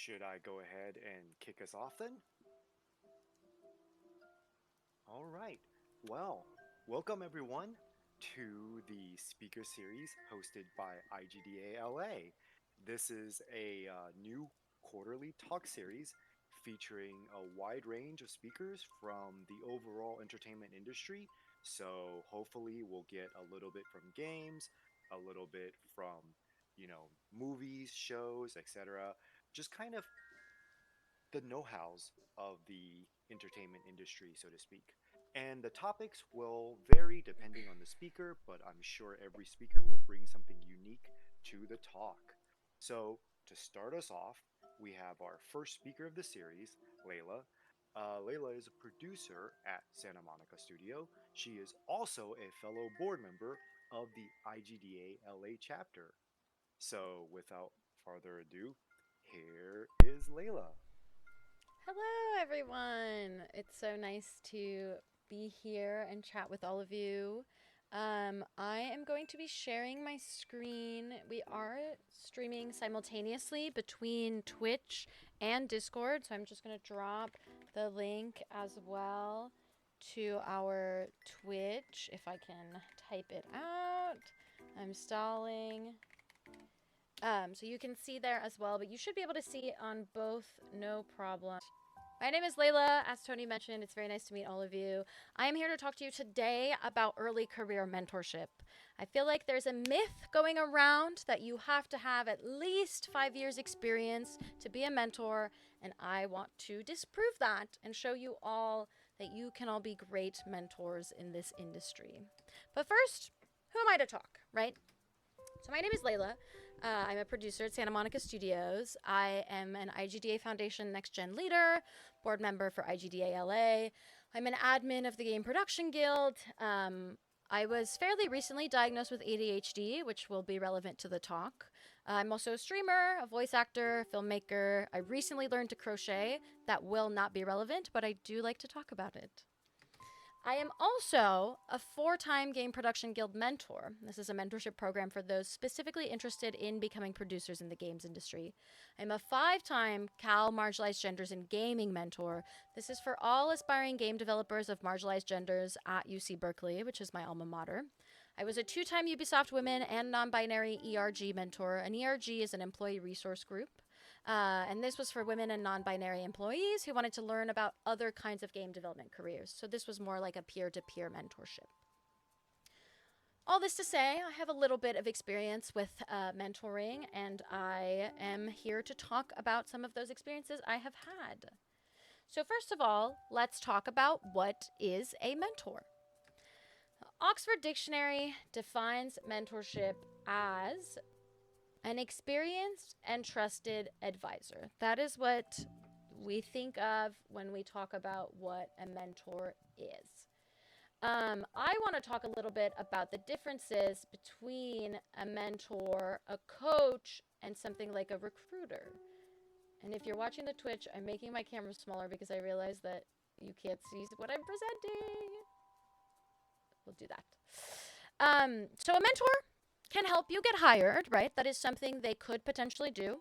Should I go ahead and kick us off then? All right. Well, welcome everyone to the speaker series hosted by IGDA LA. This is a new quarterly talk series featuring a wide range of speakers from the overall entertainment industry. So hopefully we'll get a little bit from games, a little bit from, movies, shows, etc. Just kind of the know-hows of the entertainment industry, so to speak. And the topics will vary depending on the speaker, but I'm sure every speaker will bring something unique to the talk. So, to start us off, we have our first speaker of the series, Layla. Layla is a producer at Santa Monica Studio. She is also a fellow board member of the IGDA LA chapter. So, without further ado, here is Layla. Hello, everyone. It's so nice to be here and chat with all of you. I am going to be sharing my screen. We are streaming simultaneously between Twitch and Discord, so I'm just going to drop the link as well to our Twitch if I can type it out. I'm stalling. So you can see there as well, but you should be able to see on both, no problem. My name is Layla. As Tony mentioned, it's very nice to meet all of you. I am here to talk to you today about early career mentorship. I feel like there's a myth going around that you have to have at least 5 years experience to be a mentor, and I want to disprove that and show you all that you can all be great mentors in this industry. But first, who am I to talk, right? So my name is Layla. I'm a producer at Santa Monica Studios. I am an IGDA Foundation Next Gen leader, board member for IGDA LA. I'm an admin of the Game Production Guild. I was fairly recently diagnosed with ADHD, which will be relevant to the talk. I'm also a streamer, a voice actor, filmmaker. I recently learned to crochet. That will not be relevant, but I do like to talk about it. I am also a 4-time Game Production Guild mentor. This is a mentorship program for those specifically interested in becoming producers in the games industry. I'm a 5-time Cal Marginalized Genders in Gaming mentor. This is for all aspiring game developers of marginalized genders at UC Berkeley, which is my alma mater. I was a 2-time Ubisoft Women and Non Binary ERG mentor. An ERG is an employee resource group. And this was for women and non binary employees who wanted to learn about other kinds of game development careers. So this was more like a peer to peer mentorship. All this to say, I have a little bit of experience with mentoring, and I am here to talk about some of those experiences I have had. So, first of all, let's talk about what is a mentor. Oxford Dictionary defines mentorship as an experienced and trusted advisor. That is what we think of when we talk about what a mentor is. I want to talk a little bit about the differences between a mentor, a coach, and something like a recruiter. And if you're watching the Twitch, I'm making my camera smaller because I realize that you can't see what I'm presenting. We'll do that. So a mentor can help you get hired, right? That is something they could potentially do.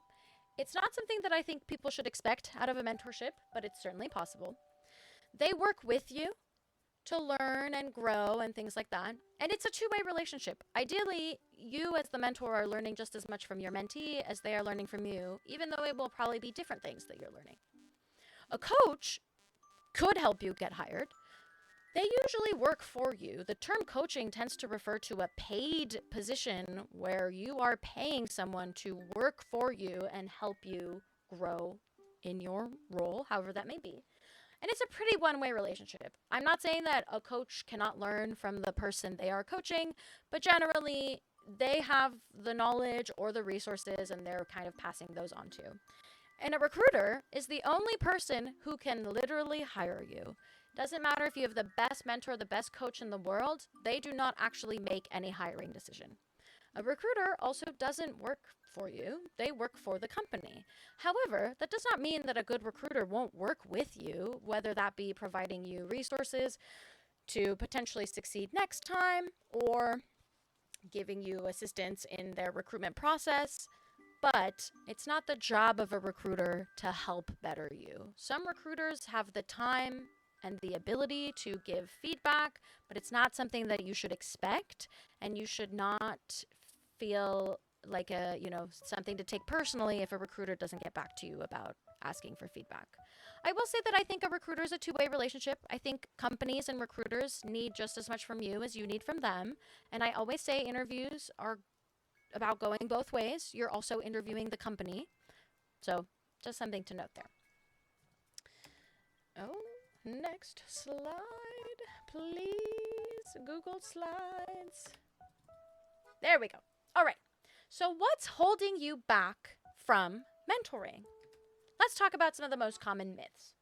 It's not something that I think people should expect out of a mentorship, but it's certainly possible. They work with you to learn and grow and things like that. And it's a two-way relationship. Ideally, you as the mentor are learning just as much from your mentee as they are learning from you, even though it will probably be different things that you're learning. A coach could help you get hired. They usually work for you. The term coaching tends to refer to a paid position where you are paying someone to work for you and help you grow in your role, however that may be. And it's a pretty one-way relationship. I'm not saying that a coach cannot learn from the person they are coaching, but generally they have the knowledge or the resources and they're kind of passing those on to. And a recruiter is the only person who can literally hire you. Doesn't matter if you have the best mentor, the best coach in the world, they do not actually make any hiring decision. A recruiter also doesn't work for you, they work for the company. However, that does not mean that a good recruiter won't work with you, whether that be providing you resources to potentially succeed next time or giving you assistance in their recruitment process. But it's not the job of a recruiter to help better you. Some recruiters have the time and the ability to give feedback, but it's not something that you should expect, and you should not feel like something to take personally if a recruiter doesn't get back to you about asking for feedback. I will say that I think a recruiter is a two-way relationship. I think companies and recruiters need just as much from you as you need from them. And I always say interviews are about going both ways. You're also interviewing the company. So just something to note there. Oh, next slide, please. Google Slides. There we go. All right. So what's holding you back from mentoring? Let's talk about some of the most common myths.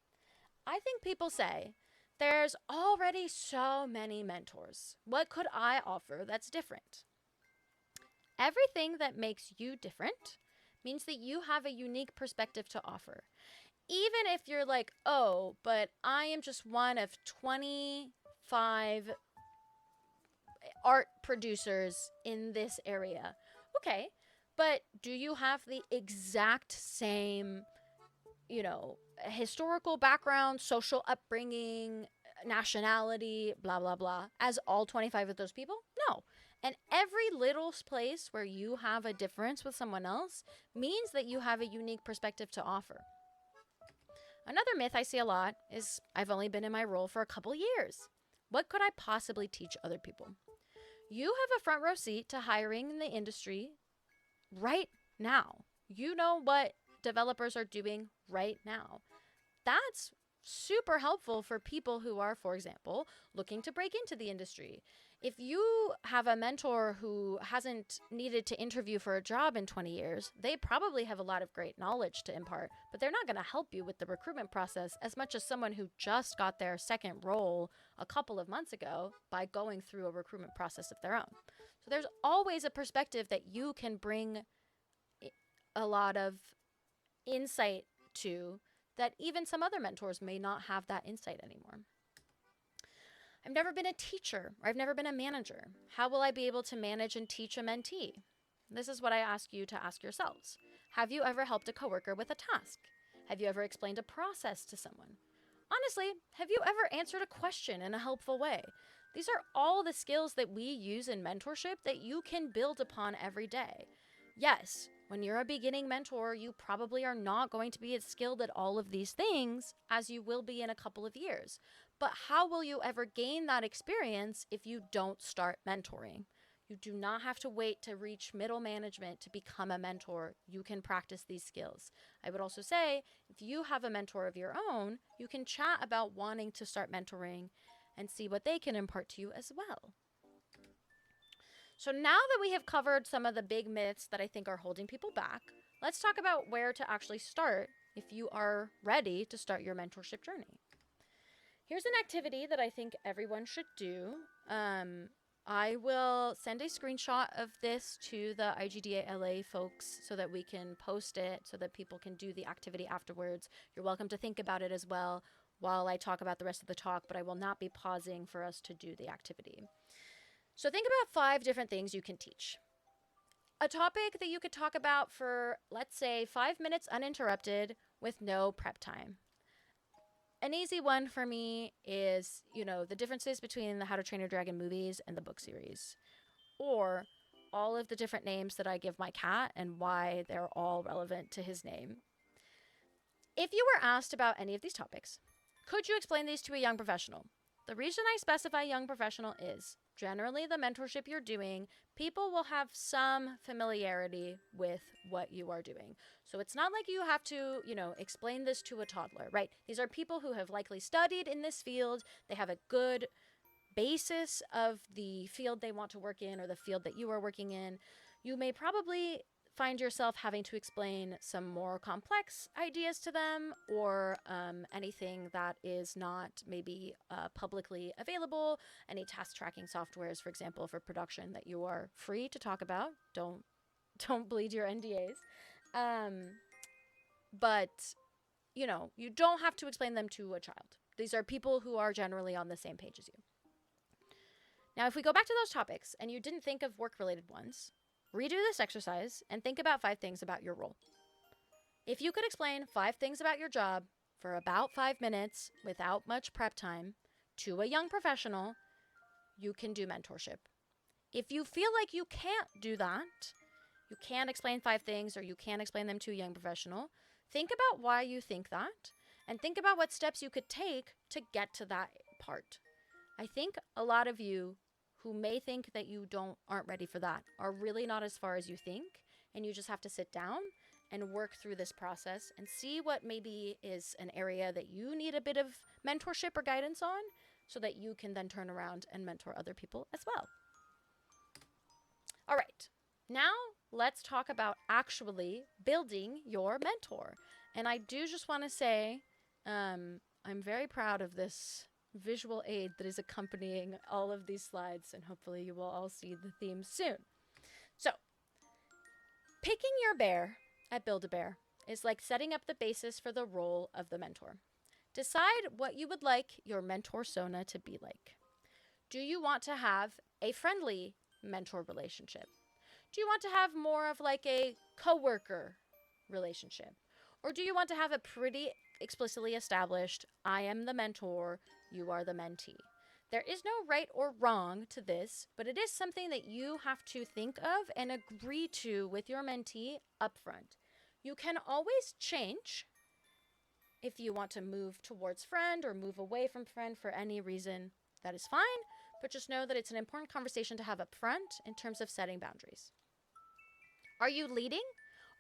I think people say, there's already so many mentors. What could I offer that's different? Everything that makes you different means that you have a unique perspective to offer. Even if you're like, oh, but I am just one of 25 art producers in this area. Okay, but do you have the exact same, historical background, social upbringing, nationality, blah, blah, blah, as all 25 of those people? No. And every little place where you have a difference with someone else means that you have a unique perspective to offer. Another myth I see a lot is I've only been in my role for a couple years. What could I possibly teach other people? You have a front row seat to hiring in the industry right now. You know what developers are doing right now. That's super helpful for people who are, for example, looking to break into the industry. If you have a mentor who hasn't needed to interview for a job in 20 years, they probably have a lot of great knowledge to impart, but they're not going to help you with the recruitment process as much as someone who just got their second role a couple of months ago by going through a recruitment process of their own. So there's always a perspective that you can bring a lot of insight to that even some other mentors may not have that insight anymore. I've never been a teacher, or I've never been a manager. How will I be able to manage and teach a mentee? This is what I ask you to ask yourselves. Have you ever helped a coworker with a task? Have you ever explained a process to someone? Honestly, have you ever answered a question in a helpful way? These are all the skills that we use in mentorship that you can build upon every day. Yes, when you're a beginning mentor, you probably are not going to be as skilled at all of these things as you will be in a couple of years. But how will you ever gain that experience if you don't start mentoring? You do not have to wait to reach middle management to become a mentor. You can practice these skills. I would also say, if you have a mentor of your own, you can chat about wanting to start mentoring and see what they can impart to you as well. So now that we have covered some of the big myths that I think are holding people back, let's talk about where to actually start if you are ready to start your mentorship journey. Here's an activity that I think everyone should do. I will send a screenshot of this to the IGDA LA folks so that we can post it so that people can do the activity afterwards. You're welcome to think about it as well while I talk about the rest of the talk, but I will not be pausing for us to do the activity. So think about 5 different things you can teach. A topic that you could talk about for, let's say, 5 minutes uninterrupted with no prep time. An easy one for me is, the differences between the How to Train Your Dragon movies and the book series. Or all of the different names that I give my cat and why they're all relevant to his name. If you were asked about any of these topics, could you explain these to a young professional? The reason I specify young professional is, generally the mentorship you're doing, people will have some familiarity with what you are doing. So it's not like you have to, explain this to a toddler, right? These are people who have likely studied in this field. They have a good basis of the field they want to work in or the field that you are working in. You may probably find yourself having to explain some more complex ideas to them or anything that is not maybe publicly available, any task tracking softwares, for example, for production that you are free to talk about. Don't bleed your NDAs. But, you don't have to explain them to a child. These are people who are generally on the same page as you. Now, if we go back to those topics and you didn't think of work-related ones, redo this exercise and think about 5 things about your role. If you could explain 5 things about your job for about 5 minutes without much prep time to a young professional, you can do mentorship. If you feel like you can't do that, you can't explain 5 things or you can't explain them to a young professional, think about why you think that and think about what steps you could take to get to that part. I think a lot of you who may think that you aren't ready for that are really not as far as you think, and you just have to sit down and work through this process and see what maybe is an area that you need a bit of mentorship or guidance on so that you can then turn around and mentor other people as well. All right, now let's talk about actually building your mentor. And I do just want to say I'm very proud of this visual aid that is accompanying all of these slides, and hopefully you will all see the theme soon. So, picking your bear at Build-A-Bear is like setting up the basis for the role of the mentor. Decide what you would like your mentor-sona to be like. Do you want to have a friendly mentor relationship? Do you want to have more of like a coworker relationship? Or do you want to have a pretty explicitly established, I am the mentor, you are the mentee? There is no right or wrong to this, but it is something that you have to think of and agree to with your mentee upfront. You can always change if you want to move towards friend or move away from friend for any reason. That is fine, but just know that it's an important conversation to have up front in terms of setting boundaries. Are you leading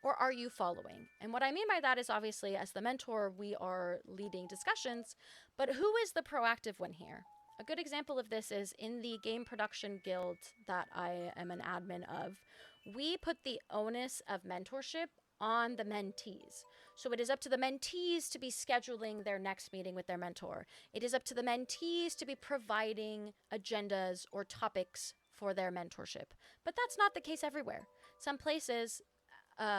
or are you following? And what I mean by that is obviously as the mentor, we are leading discussions, but who is the proactive one here? A good example of this is in the game production guild that I am an admin of. We put the onus of mentorship on the mentees. So it is up to the mentees to be scheduling their next meeting with their mentor. It is up to the mentees to be providing agendas or topics for their mentorship. But that's not the case everywhere. Some places,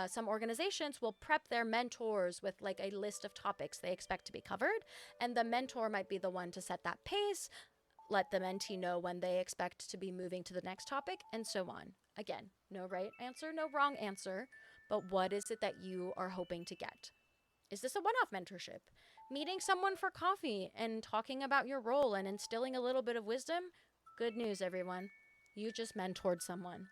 some organizations will prep their mentors with like a list of topics they expect to be covered, and the mentor might be the one to set that pace, let the mentee know when they expect to be moving to the next topic, and so on. Again, no right answer, no wrong answer, but what is it that you are hoping to get? Is this a one-off mentorship? Meeting someone for coffee and talking about your role and instilling a little bit of wisdom? Good news, everyone. You just mentored someone.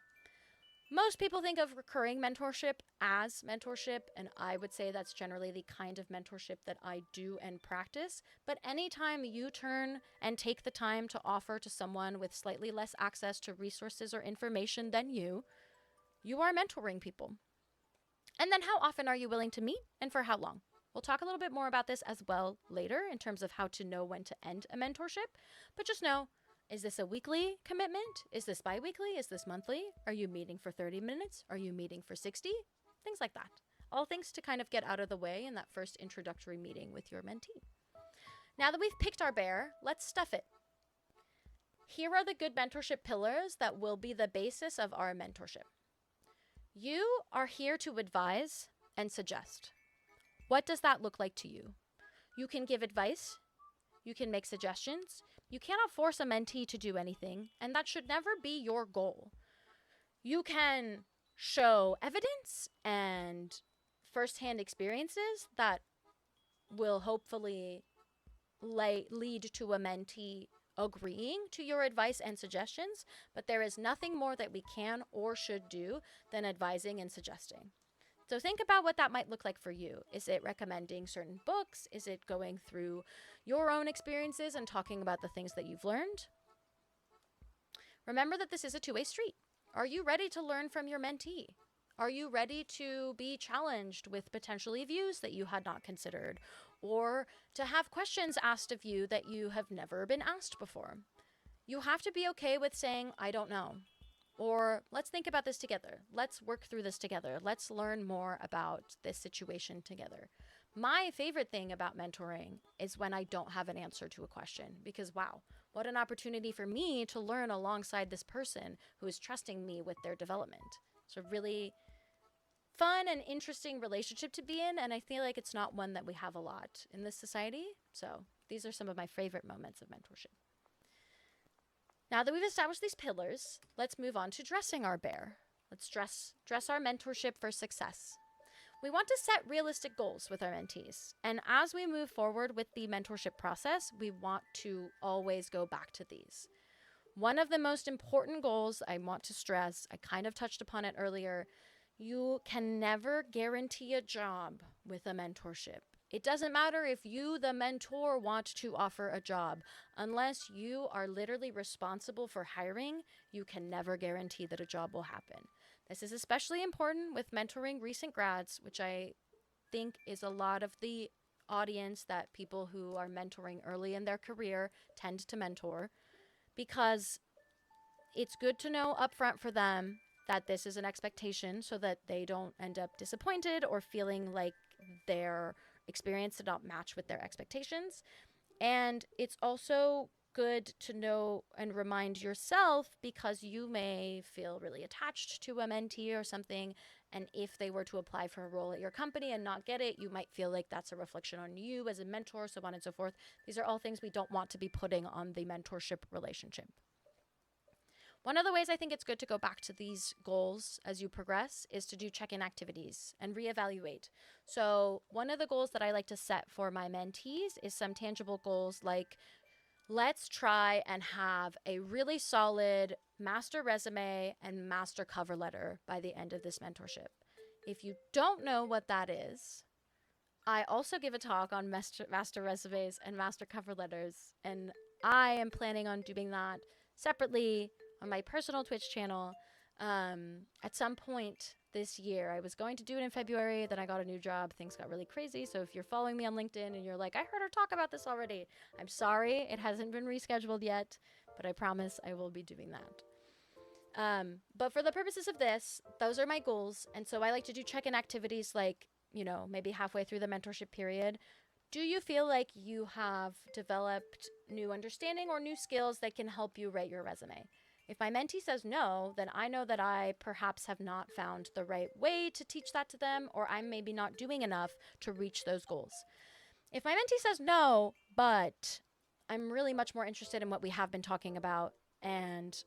Most people think of recurring mentorship as mentorship, and I would say that's generally the kind of mentorship that I do and practice. But anytime you turn and take the time to offer to someone with slightly less access to resources or information than you are mentoring people. And then how often are you willing to meet and for how long? We'll talk a little bit more about this as well later in terms of how to know when to end a mentorship, but just know, is this a weekly commitment? Is this bi-weekly? Is this monthly? Are you meeting for 30 minutes? Are you meeting for 60? Things like that. All things to kind of get out of the way in that first introductory meeting with your mentee. Now that we've picked our bear, let's stuff it. Here are the good mentorship pillars that will be the basis of our mentorship. You are here to advise and suggest. What does that look like to you? You can give advice. You can make suggestions. You cannot force a mentee to do anything, and that should never be your goal. You can show evidence and firsthand experiences that will hopefully lead to a mentee agreeing to your advice and suggestions, but there is nothing more that we can or should do than advising and suggesting. So think about what that might look like for you. Is it recommending certain books? Is it going through your own experiences and talking about the things that you've learned? Remember that this is a two-way street. Are you ready to learn from your mentee? Are you ready to be challenged with potentially views that you had not considered, or to have questions asked of you that you have never been asked before? You have to be okay with saying, I don't know. Or let's think about this together. Let's work through this together. Let's learn more about this situation together. My favorite thing about mentoring is when I don't have an answer to a question, because wow, what an opportunity for me to learn alongside this person who is trusting me with their development. It's a really fun and interesting relationship to be in, and I feel like it's not one that we have a lot in this society. So these are some of my favorite moments of mentorship. Now that we've established these pillars, let's move on to dressing our bear. Let's dress our mentorship for success. We want to set realistic goals with our mentees. And as we move forward with the mentorship process, we want to always go back to these. One of the most important goals I want to stress, I kind of touched upon it earlier, you can never guarantee a job with a mentorship. It doesn't matter if you, the mentor, want to offer a job. Unless you are literally responsible for hiring, you can never guarantee that a job will happen. This is especially important with mentoring recent grads, which I think is a lot of the audience that people who are mentoring early in their career tend to mentor, because it's good to know upfront for them that this is an expectation so that they don't end up disappointed or feeling like their experience did not match with their expectations. And it's also good to know and remind yourself, because you may feel really attached to a mentee or something. And if they were to apply for a role at your company and not get it, you might feel like that's a reflection on you as a mentor, so on and so forth. These are all things we don't want to be putting on the mentorship relationship. One of the ways I think it's good to go back to these goals as you progress is to do check-in activities and reevaluate. So one of the goals that I like to set for my mentees is some tangible goals like, let's try and have a really solid master resume and master cover letter by the end of this mentorship. If you don't know what that is, I also give a talk on master resumes and master cover letters, and I am planning on doing that separately on my personal Twitch channel at some point this year. I was going to do it in February, then I got a new job. Things got really crazy. So if you're following me on LinkedIn and you're like, I heard her talk about this already, I'm sorry, it hasn't been rescheduled yet, but I promise I will be doing that. But for the purposes of this, those are my goals. And so I like to do check-in activities like, maybe halfway through the mentorship period. Do you feel like you have developed new understanding or new skills that can help you write your resume? If my mentee says no, then I know that I perhaps have not found the right way to teach that to them, or I'm maybe not doing enough to reach those goals. If my mentee says no, but I'm really much more interested in what we have been talking about, and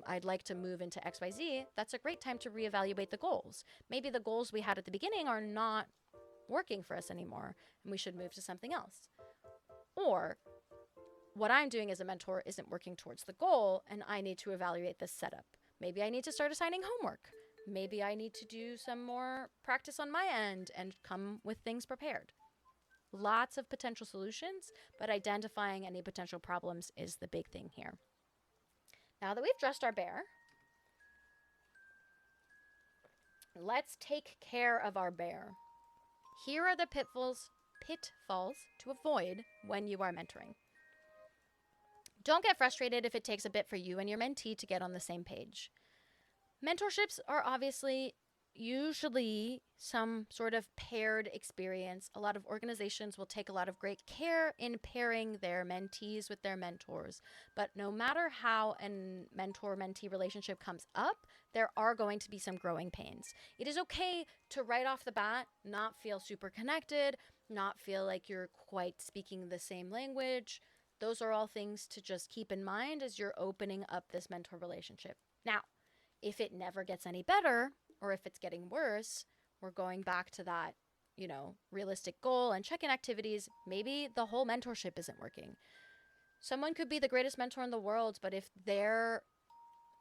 I'd like to move into XYZ, that's a great time to reevaluate the goals. Maybe the goals we had at the beginning are not working for us anymore, and we should move to something else. Or what I'm doing as a mentor isn't working towards the goal, and I need to evaluate this setup. Maybe I need to start assigning homework. Maybe I need to do some more practice on my end and come with things prepared. Lots of potential solutions, but identifying any potential problems is the big thing here. Now that we've dressed our bear, let's take care of our bear. Here are the pitfalls to avoid when you are mentoring. Don't get frustrated if it takes a bit for you and your mentee to get on the same page. Mentorships are obviously usually some sort of paired experience. A lot of organizations will take a lot of great care in pairing their mentees with their mentors. But no matter how a mentor-mentee relationship comes up, there are going to be some growing pains. It is okay to right off the bat not feel super connected, not feel like you're quite speaking the same language. Those are all things to just keep in mind as you're opening up this mentor relationship. Now, if it never gets any better, or if it's getting worse, we're going back to that, realistic goal and check-in activities. Maybe the whole mentorship isn't working. Someone could be the greatest mentor in the world, but if their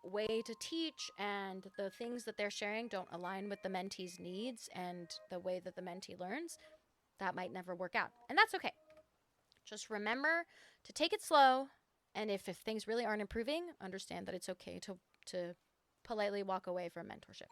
way to teach and the things that they're sharing don't align with the mentee's needs and the way that the mentee learns, that might never work out. And that's okay. Just remember to take it slow, and if things really aren't improving, understand that it's okay to politely walk away from mentorship.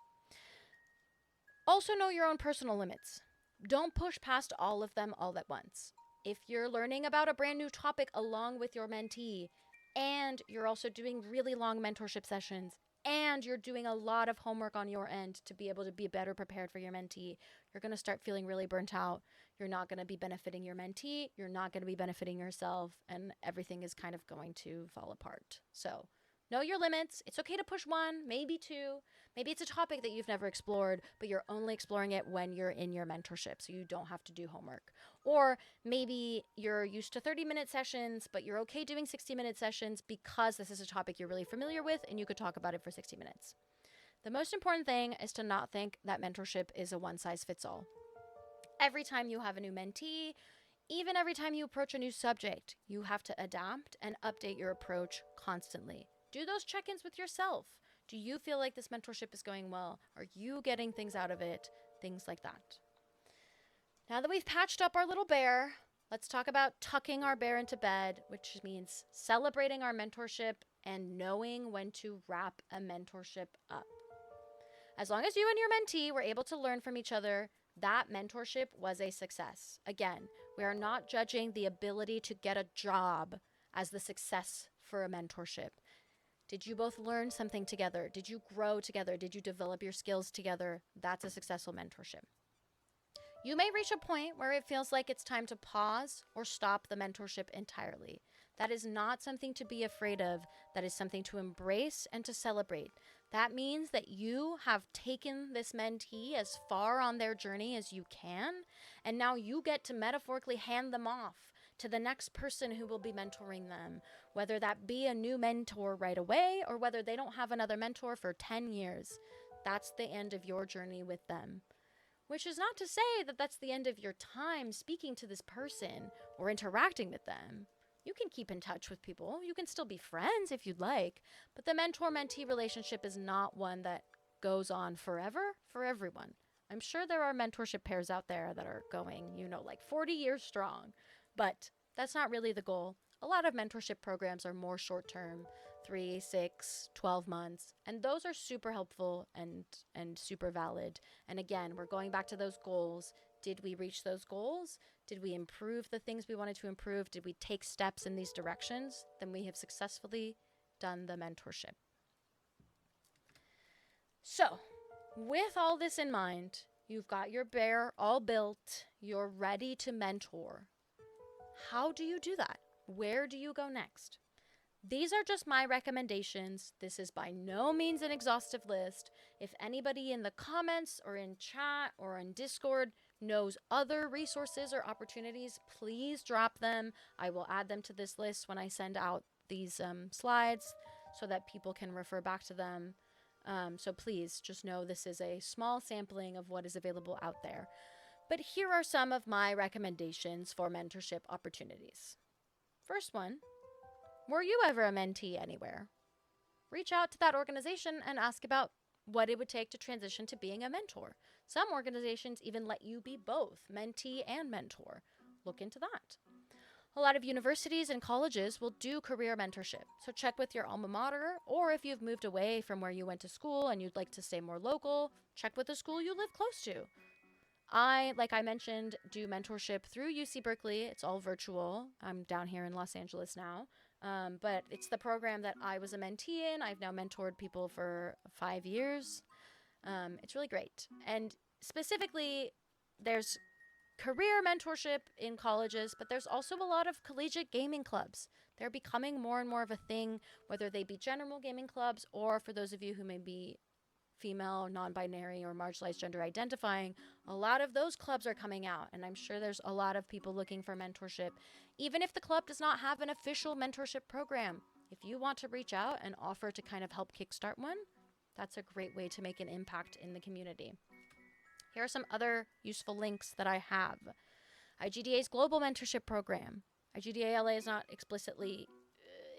Also know your own personal limits. Don't push past all of them all at once. If you're learning about a brand new topic along with your mentee, and you're also doing really long mentorship sessions, and you're doing a lot of homework on your end to be able to be better prepared for your mentee, you're going to start feeling really burnt out. You're not going to be benefiting your mentee. You're not going to be benefiting yourself, and everything is kind of going to fall apart. So know your limits. It's okay to push one, maybe two. Maybe it's a topic that you've never explored, but you're only exploring it when you're in your mentorship, so you don't have to do homework. Or maybe you're used to 30-minute sessions, but you're okay doing 60-minute sessions because this is a topic you're really familiar with and you could talk about it for 60 minutes. The most important thing is to not think that mentorship is a one size fits all. Every time you have a new mentee, even every time you approach a new subject, you have to adapt and update your approach constantly. Do those check ins with yourself. Do you feel like this mentorship is going well? Are you getting things out of it? Things like that. Now that we've patched up our little bear, let's talk about tucking our bear into bed, which means celebrating our mentorship and knowing when to wrap a mentorship up. As long as you and your mentee were able to learn from each other, that mentorship was a success. Again, we are not judging the ability to get a job as the success for a mentorship. Did you both learn something together? Did you grow together? Did you develop your skills together? That's a successful mentorship. You may reach a point where it feels like it's time to pause or stop the mentorship entirely. That is not something to be afraid of. That is something to embrace and to celebrate. That means that you have taken this mentee as far on their journey as you can, and now you get to metaphorically hand them off to the next person who will be mentoring them, whether that be a new mentor right away or whether they don't have another mentor for 10 years. That's the end of your journey with them. Which is not to say that that's the end of your time speaking to this person or interacting with them. You can keep in touch with people. You can still be friends if you'd like. But the mentor-mentee relationship is not one that goes on forever for everyone. I'm sure there are mentorship pairs out there that are going, like 40 years strong. But that's not really the goal. A lot of mentorship programs are more short-term, 3, 6, 12 months. And those are super helpful and super valid. And again, we're going back to those goals. Did we reach those goals? Did we improve the things we wanted to improve? Did we take steps in these directions? Then we have successfully done the mentorship. So, with all this in mind, you've got your bear all built. You're ready to mentor. How do you do that? Where do you go next? These are just my recommendations. This is by no means an exhaustive list. If anybody in the comments or in chat or in Discord knows other resources or opportunities, please drop them. I will add them to this list when I send out these slides so that people can refer back to them. So please just know this is a small sampling of what is available out there. But here are some of my recommendations for mentorship opportunities. First one, were you ever a mentee anywhere? Reach out to that organization and ask about what it would take to transition to being a mentor. Some organizations even let you be both mentee and mentor. Look into that. A lot of universities and colleges will do career mentorship, so check with your alma mater, or if you've moved away from where you went to school and you'd like to stay more local, check with the school you live close to. Like I mentioned, do mentorship through UC Berkeley. It's all virtual. I'm down here in Los Angeles now. But it's the program that I was a mentee in. I've now mentored people for 5 years. It's really great. And specifically, there's career mentorship in colleges, but there's also a lot of collegiate gaming clubs. They're becoming more and more of a thing, whether they be general gaming clubs or for those of you who may be female, non-binary, or marginalized gender identifying, a lot of those clubs are coming out, and I'm sure there's a lot of people looking for mentorship. Even if the club does not have an official mentorship program, if you want to reach out and offer to kind of help kickstart one, that's a great way to make an impact in the community. Here are some other useful links that I have. IGDA's Global Mentorship Program. IGDA LA is not explicitly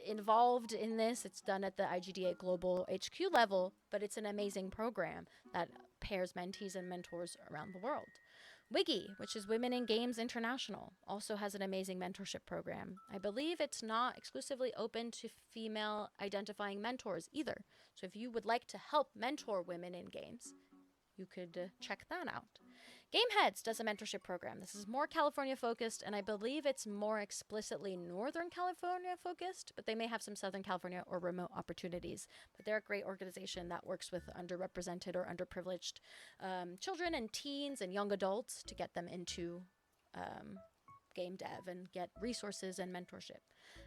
involved in this. It's done at the IGDA Global HQ level, but it's an amazing program that pairs mentees and mentors around the world. WIGI, which is Women in Games International, also has an amazing mentorship program. I believe it's not exclusively open to female identifying mentors either. So if you would like to help mentor women in games, you could check that out. Gameheads does a mentorship program. This is more California focused, and I believe it's more explicitly Northern California focused, but they may have some Southern California or remote opportunities. But they're a great organization that works with underrepresented or underprivileged children and teens and young adults to get them into game dev and get resources and mentorship.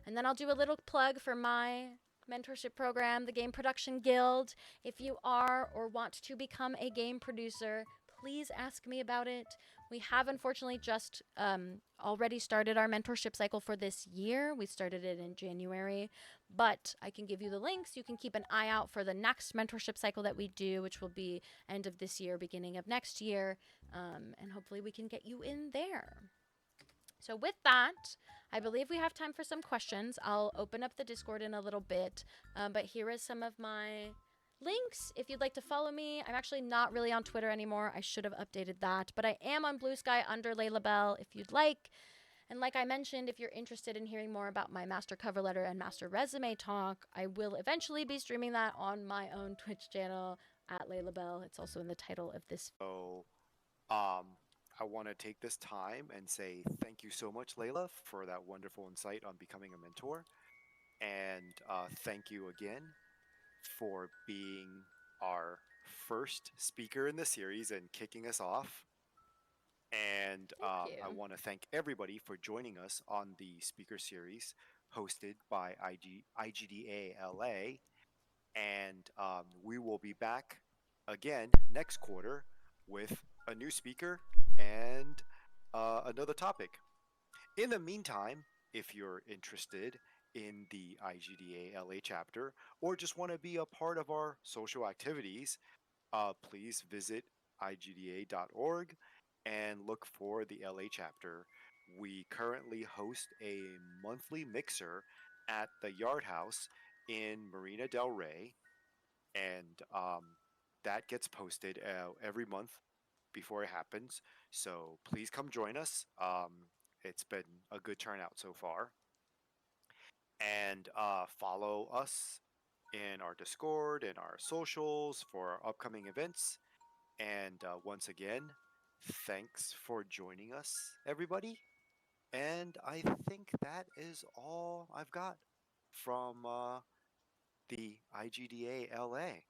And then I'll do a little plug for my mentorship program, the Game Production Guild. If you are or want to become a game producer, please ask me about it. We have unfortunately just already started our mentorship cycle for this year. We started it in January, but I can give you the links. You can keep an eye out for the next mentorship cycle that we do, which will be end of this year, beginning of next year, and hopefully we can get you in there. So, with that, I believe we have time for some questions. I'll open up the Discord in a little bit, but here is some of my links if you'd like to follow me. I'm actually not really on Twitter anymore. I should have updated that, but I am on Blue Sky under Layla Bell if you'd like. And like I mentioned, if you're interested in hearing more about my master cover letter and master resume talk, I will eventually be streaming that on my own Twitch channel at Layla Bell. It's also in the title of this. So, um, I want to take this time and say thank you so much, Layla, for that wonderful insight on becoming a mentor. And thank you again for being our first speaker in the series and kicking us off. And Thank I you. want to thank everybody for joining us on the speaker series hosted by IGDA LA. And we will be back again next quarter with a new speaker and another topic. In the meantime, if you're interested in the IGDA LA chapter or just want to be a part of our social activities, please visit igda.org and look for the LA chapter. We currently host a monthly mixer at the Yard House in Marina Del Rey, and that gets posted every month before it happens. So please come join us. It's been a good turnout so far. And follow us in our Discord and our socials for our upcoming events. And once again, thanks for joining us, everybody. And I think that is all I've got from the IGDA LA.